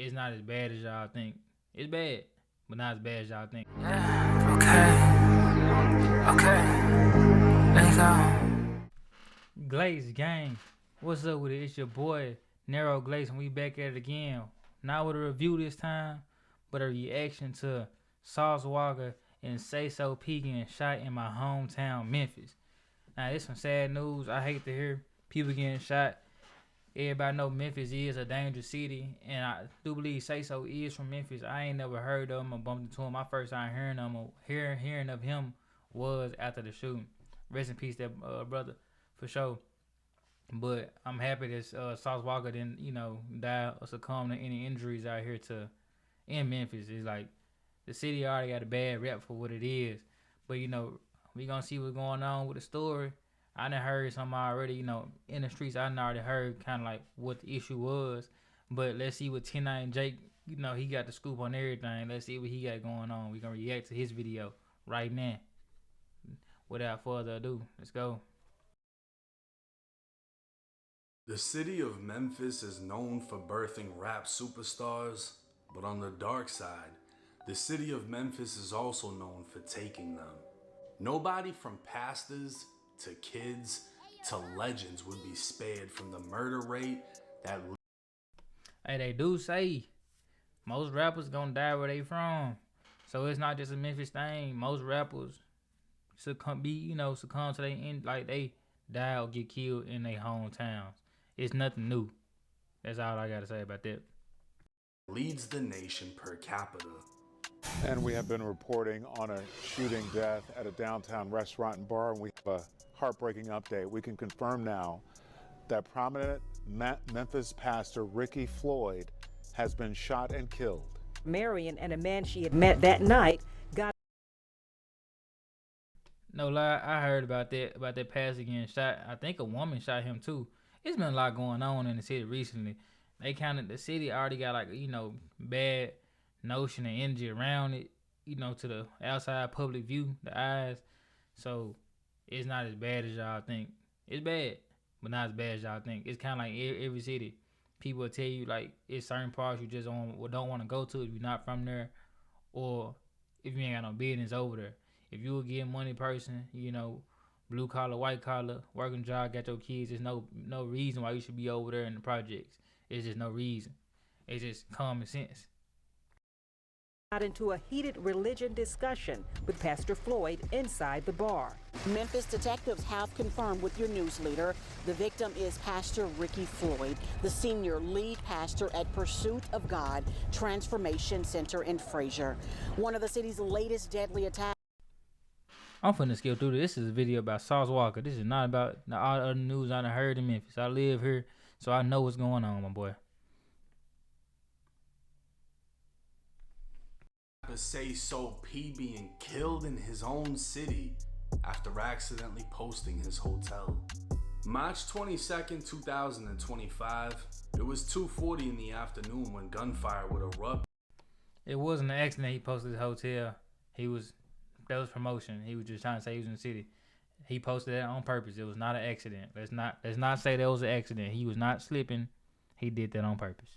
it's not as bad as y'all think. It's bad, but not as bad as y'all think. Okay, let's go. Glaze gang, what's up with it? It's your boy Narrow Glaze, and we back at it again. Not with a review this time, but a reaction to Sauce Walka and Sayso getting shot in my hometown, Memphis. Now, it's some sad news. I hate to hear people getting shot. Everybody know Memphis is a dangerous city, and I do believe Sayso is from Memphis. I ain't never heard of him or bumped into him. My first time hearing of him was after the shooting. Rest in peace, that brother, for sure. But I'm happy that Sauce Walka didn't, die or succumb to any injuries out here in Memphis. It's like the city already got a bad rep for what it is. But we gonna see what's going on with the story. I done heard some already, in the streets. I done already heard kind of like what the issue was. But let's see what 10-9 Jake, he got the scoop on everything. Let's see what he got going on. We gonna react to his video right now. Without further ado, let's go. The city of Memphis is known for birthing rap superstars, but on the dark side, the city of Memphis is also known for taking them. Nobody from pastors to kids to legends would be spared from the murder rate that... Hey, they do say most rappers gonna die where they from. So it's not just a Memphis thing. Most rappers succumb to their end, like they die or get killed in their hometowns. It's nothing new. That's all I gotta say about that. Leads the nation per capita. And we have been reporting on a shooting death at a downtown restaurant and bar, and we have a heartbreaking update. We can confirm now that prominent Memphis pastor Ricky Floyd has been shot and killed. Marion and a man she had met that night got... No lie, I heard about that pastor getting shot. I think a woman shot him too. It's been a lot going on in the city recently. The city already got like, bad notion and energy around it, to the outside public view, the eyes. So it's not as bad as y'all think. It's bad, but not as bad as y'all think. It's kind of like every city. People will tell you like it's certain parts you just don't want to go to if you're not from there, or if you ain't got no business over there. If you a get money person, blue collar, white collar, working job, got your kids, there's no reason why you should be over there in the projects. It's just no reason. It's just common sense. Got into a heated religion discussion with Pastor Floyd inside the bar. Memphis detectives have confirmed with your news leader the victim is Pastor Ricky Floyd, the senior lead pastor at Pursuit of God Transformation Center in Frazier. One of the city's latest deadly attacks. I'm finna skip through this. This is a video about Sauce Walka. This is not about all the other news I done heard in Memphis. I live here, so I know what's going on, my boy. Saysop being killed in his own city after accidentally posting his hotel. March 22nd, 2025. It was 2:40 in the afternoon when gunfire would erupt. It wasn't an accident. He posted his hotel. That was promotion. He was just trying to say he was in the city. He posted that on purpose. It was not an accident. Let's not say that was an accident. He was not slipping. He did that on purpose.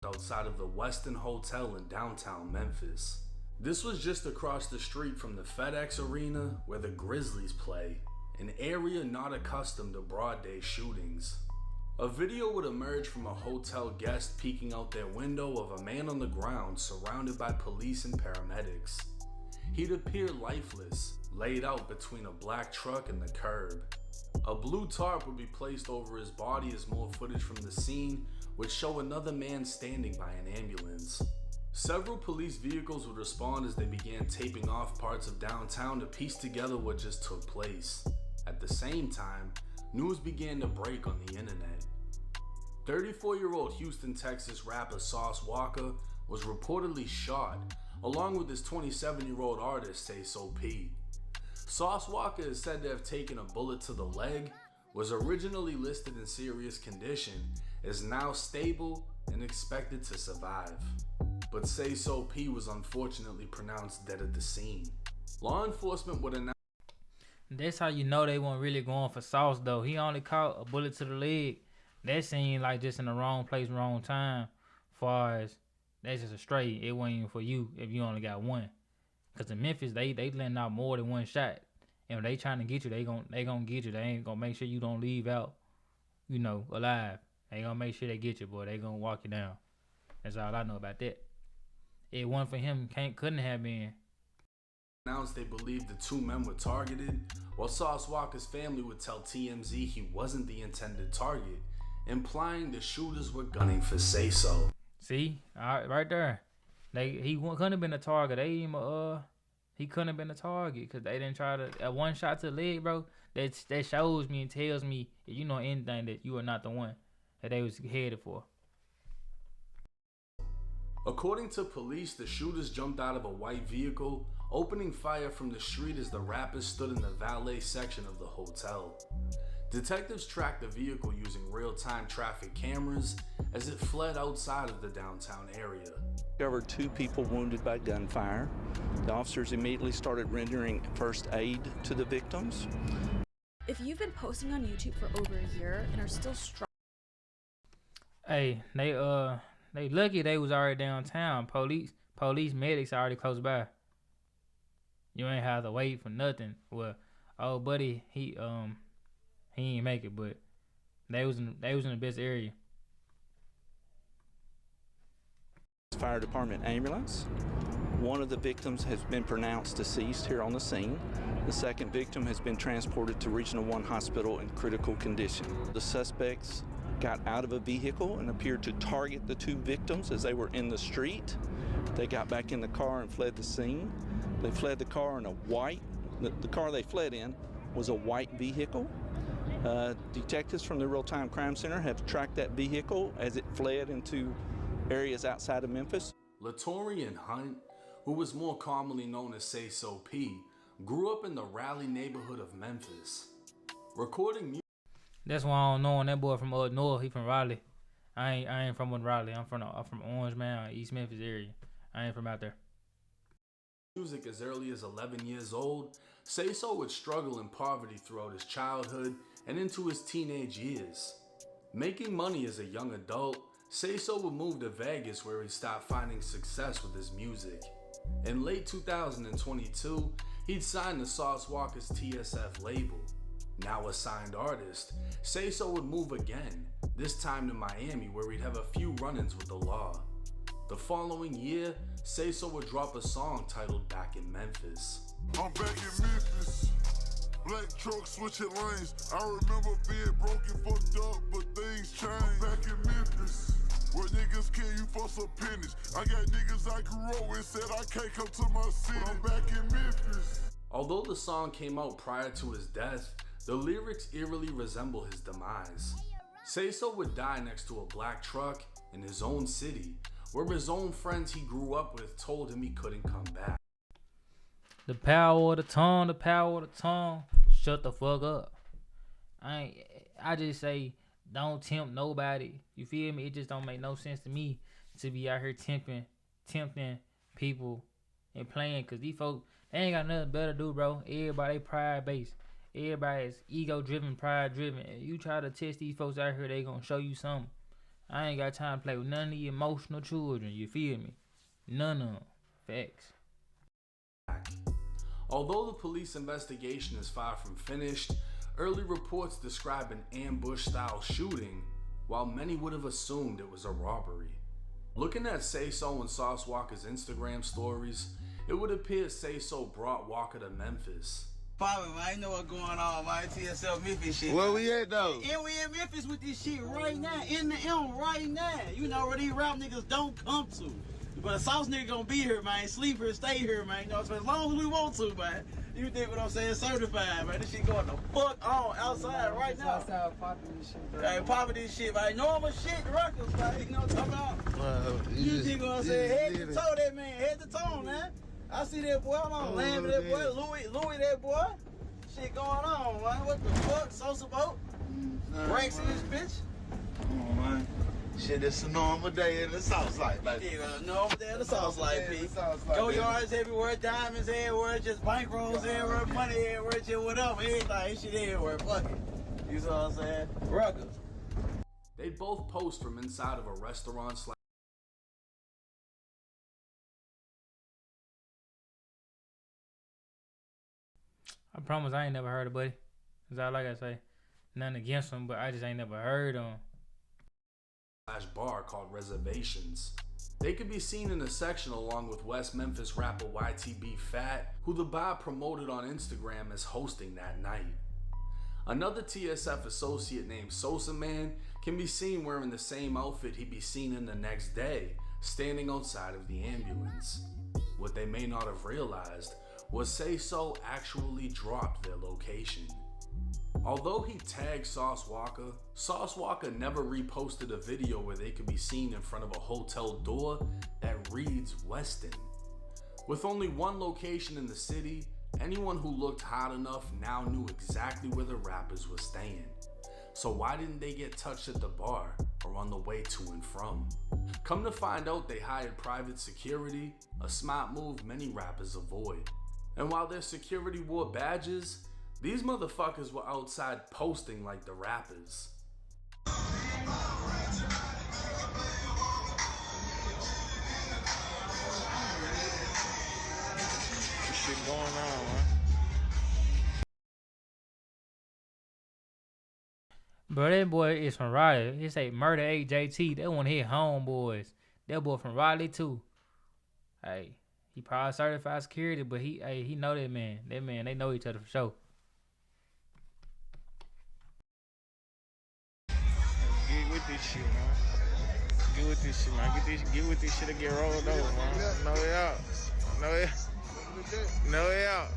Outside of the Westin Hotel in downtown Memphis. This was just across the street from the FedEx Arena where the Grizzlies play, an area not accustomed to broad day shootings. A video would emerge from a hotel guest peeking out their window of a man on the ground surrounded by police and paramedics. He'd appear lifeless, laid out between a black truck and the curb. A blue tarp would be placed over his body as more footage from the scene would show another man standing by an ambulance. Several police vehicles would respond as they began taping off parts of downtown to piece together what just took place. At the same time, news began to break on the internet. 34-year-old Houston, Texas rapper Sauce Walka was reportedly shot, along with his 27-year-old artist Saysop. Sauce Walka is said to have taken a bullet to the leg, was originally listed in serious condition, is now stable and expected to survive. But Saysop was unfortunately pronounced dead at the scene. Law enforcement would announce... That's how you know they weren't really going for Sauce though. He only caught a bullet to the leg. That seemed like just in the wrong place, wrong time far as that's just a straight, it wasn't even for you if you only got one. Cause in Memphis, they letting out more than one shot, and if they trying to get you, they gonna get you. They ain't gonna make sure you don't leave out, alive. They gonna make sure they get you, boy. They gonna walk you down. That's all I know about that. It wasn't for him, couldn't have been. Announced they believed the two men were targeted, while Sauce Walka's family would tell TMZ he wasn't the intended target, implying the shooters were gunning for Sayso. See, right there, he couldn't have been a target. He couldn't have been a target because they didn't try to one shot to the leg, bro. That shows me and tells me if you know anything that you are not the one that they was headed for. According to police, the shooters jumped out of a white vehicle, opening fire from the street as the rappers stood in the valet section of the hotel. Detectives tracked the vehicle using real-time traffic cameras as it fled outside of the downtown area. There were 2 people wounded by gunfire. The officers immediately started rendering first aid to the victims. If you've been posting on YouTube for over a year and are still struggling, hey, they lucky they was already downtown. Police medics already close by. You ain't have to wait for nothing. Well, oh buddy, he ain't make it, but they was in the best area. Fire department ambulance. One of the victims has been pronounced deceased here on the scene. The second victim has been transported to Regional 1 Hospital in critical condition. The suspects got out of a vehicle and appeared to target the 2 victims as they were in the street. They got back in the car and fled the scene. They fled the car in the car they fled in was a white vehicle. Detectives from the Real-Time Crime Center have tracked that vehicle as it fled into areas outside of Memphis. Latorian Hunt, who was more commonly known as Saysop, grew up in the Raleigh neighborhood of Memphis. Recording music. That's why I don't know him. That boy from up north. He from Raleigh. I ain't from Raleigh. I'm from Orange Mound, East Memphis area. I ain't from out there. Music as early as 11 years old, Saysop would struggle in poverty throughout his childhood and into his teenage years. Making money as a young adult, Saysop would move to Vegas where he stopped finding success with his music. In late 2022, he'd signed to Sauce Walka's TSF label. Now a signed artist, Saysop would move again, this time to Miami where he'd have a few run-ins with the law. The following year, Saysop would drop a song titled Back in Memphis. I'm back in Memphis, black truck switching lanes. I remember being broken, fucked up, but things changed. I'm back in Memphis, where niggas kill you for some pennies. I got niggas I grew up with said I can't come to my city. I'm back in Memphis. Although the song came out prior to his death, the lyrics eerily resemble his demise. Saysop would die next to a black truck in his own city, where his own friends he grew up with told him he couldn't come back. The power of the tongue, the power of the tongue. Shut the fuck up. I just say don't tempt nobody. You feel me? It just don't make no sense to me to be out here tempting people and playing, cause these folks, they ain't got nothing better to do, bro. Everybody pride based. Everybody is ego driven, pride driven. And you try to test these folks out here, they gonna show you something. I ain't got time to play with none of the emotional children, you feel me? None of them. Facts. Although the police investigation is far from finished, early reports describe an ambush-style shooting, while many would have assumed it was a robbery. Looking at Sayso and Sauce Walka's Instagram stories, it would appear Saysop brought Walka to Memphis. Poppin', man, I know what's going on, man. TSL Memphis shit. Where we at though? And we in Memphis with this shit right now, in the M right now. You know where these rap niggas don't come to. But a Sauce nigga gonna be here, man. Sleep here, stay here, man. You know, so as long as we want to, man. You think what I'm saying? Certified, man. This shit going the fuck on outside right now. Outside popping this shit, bro. Hey, popping this shit, man. Normal shit, records, man. You know what I'm talking about? You think what I'm saying? Head to toe that man, head to toe, man. I see that boy, I'm laying with that boy, Louis that boy. Shit going on, man. What the fuck? Sauce about? Ranks in this bitch? Come on, man. Shit, it's a normal day in the South Side, like. Yeah, normal day in the South Side, P. Go yards everywhere, diamonds everywhere, just bankrolls everywhere, money everywhere, just whatever, everything, shit everywhere, fuck it. You know what I'm saying? Records. They both post from inside of a restaurant I promise I ain't never heard of Buddy. That's all I gotta say. Nothing against him, but I just ain't never heard him. Bar called Reservations. They could be seen in a section along with West Memphis rapper YTB Fat, who the bar promoted on Instagram as hosting that night. Another TSF associate named Sosa Man can be seen wearing the same outfit he'd be seen in the next day, standing outside of the ambulance. What they may not have realized was Sayso actually dropped their location. Although he tagged Sauce Walka never reposted a video where they could be seen in front of a hotel door that reads Westin. With only one location in the city, anyone who looked hot enough now knew exactly where the rappers were staying. So why didn't they get touched at the bar or on the way to and from? Come to find out, they hired private security, a smart move many rappers avoid. And while their security wore badges, these motherfuckers were outside posting like the rappers. This shit going on, man. Bro, that boy is from Raleigh. He say Murder 8 JT. They want to hit homeboys. That boy from Raleigh too. Hey, he probably certified security, but he know that man. That man, they know each other for sure. Get with this shit, man. Get with this shit, man. Get with this shit and get rolled over, man. No way out. No way out. No way out.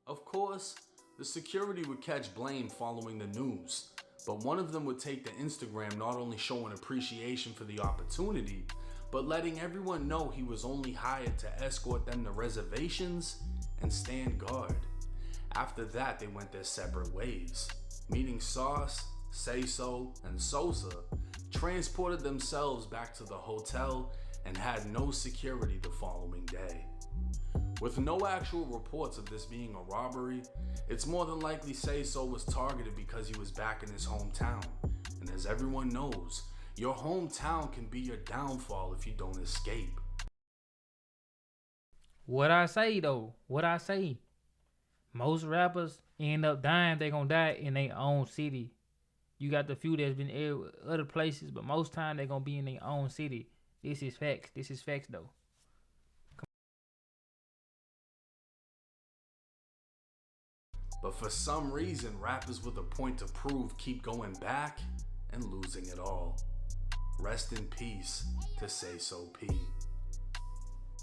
Of course, the security would catch blame following the news, but one of them would take to Instagram not only showing appreciation for the opportunity, but letting everyone know he was only hired to escort them to reservations and stand guard. After that, they went their separate ways, meaning Sauce, Sayso, and Sosa transported themselves back to the hotel and had no security the following day. With no actual reports of this being a robbery, it's more than likely Sayso was targeted because he was back in his hometown. And as everyone knows, your hometown can be your downfall if you don't escape. What I say though, most rappers end up dying, they gonna die in their own city. You got the few that's been other places, but most time they gonna be in their own city. This is facts though. But for some reason, rappers with a point to prove keep going back and losing it all. Rest in peace to Saysop.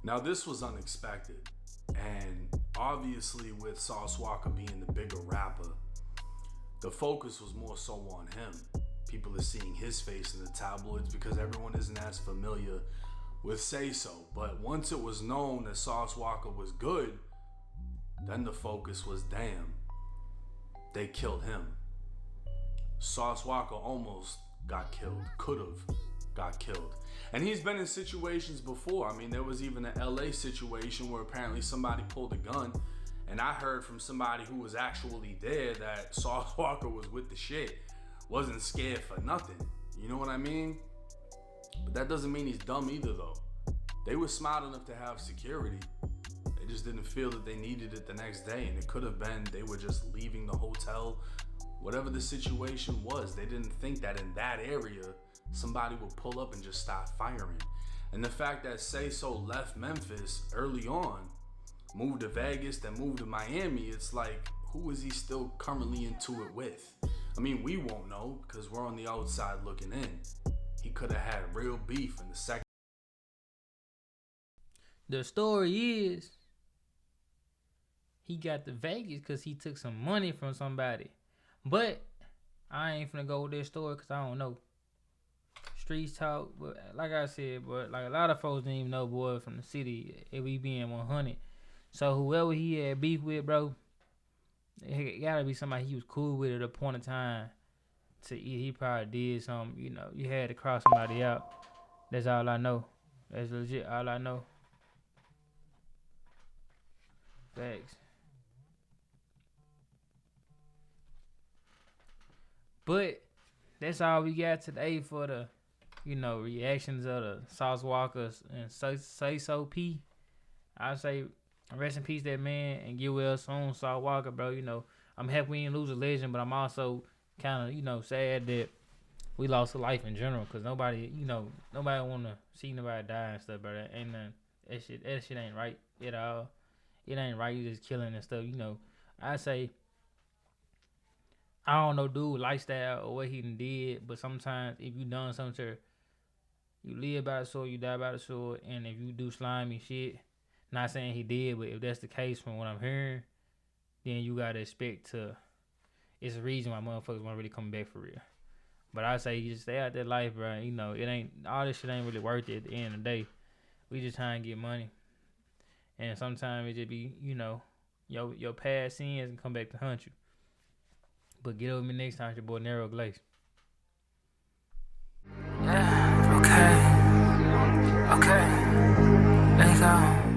Now this was unexpected, and obviously with Sauce Walka being the bigger rapper, the focus was more so on him. People are seeing his face in the tabloids because everyone isn't as familiar with Sayso. But once it was known that Sauce Walka was good, then the focus was damn, they killed him. Sauce Walka almost got killed, could've got killed. And he's been in situations before. I mean, there was even an LA situation where apparently somebody pulled a gun, and I heard from somebody who was actually there that Sauce Walka was with the shit, wasn't scared for nothing. You know what I mean? But that doesn't mean he's dumb either though. They were smart enough to have security. They just didn't feel that they needed it the next day, and it could have been they were just leaving the hotel. Whatever the situation was, they didn't think that in that area somebody would pull up and just start firing. And the fact that Sayso left Memphis early on, moved to Vegas, then moved to Miami, it's like, who is he still currently into it with? I mean, we won't know because we're on the outside looking in. He could have had real beef in the second. The story is he got to Vegas because he took some money from somebody. But I ain't finna go with this story because I don't know. Streets talk, but like I said, but like a lot of folks didn't even know boy from the city, if we being 100. So whoever he had beef with, bro, it gotta be somebody he was cool with at a point in time. He probably did something, you know, you had to cross somebody out. That's all I know. That's legit all I know. Thanks. But that's all we got today for the, you know, reactions of the Sauce Walka and Saysop. I say Rest in peace, that man, and get well soon, Sauce Walka, bro. You know, I'm happy we didn't lose a legend, but I'm also kind of, you know, sad that we lost a life in general, because nobody want to see nobody die and stuff, bro. That ain't nothing. That shit ain't right at all. It ain't right. You just killing and stuff, you know. I say, I don't know dude lifestyle or what he done did, but sometimes if you done something to, you live by the sword, you die by the sword, and if you do slimy shit, not saying he did, but if that's the case from what I'm hearing, then you gotta expect to. It's a reason why motherfuckers want to really come back for real. But I say you just stay out that life, bro. You know, it ain't all this shit ain't really worth it at the end of the day. We just trying to get money, and sometimes it just be, you know, your past sins and come back to hunt you. But get over me next time, it's your boy Narrow Glaze. Yeah, okay, let's go.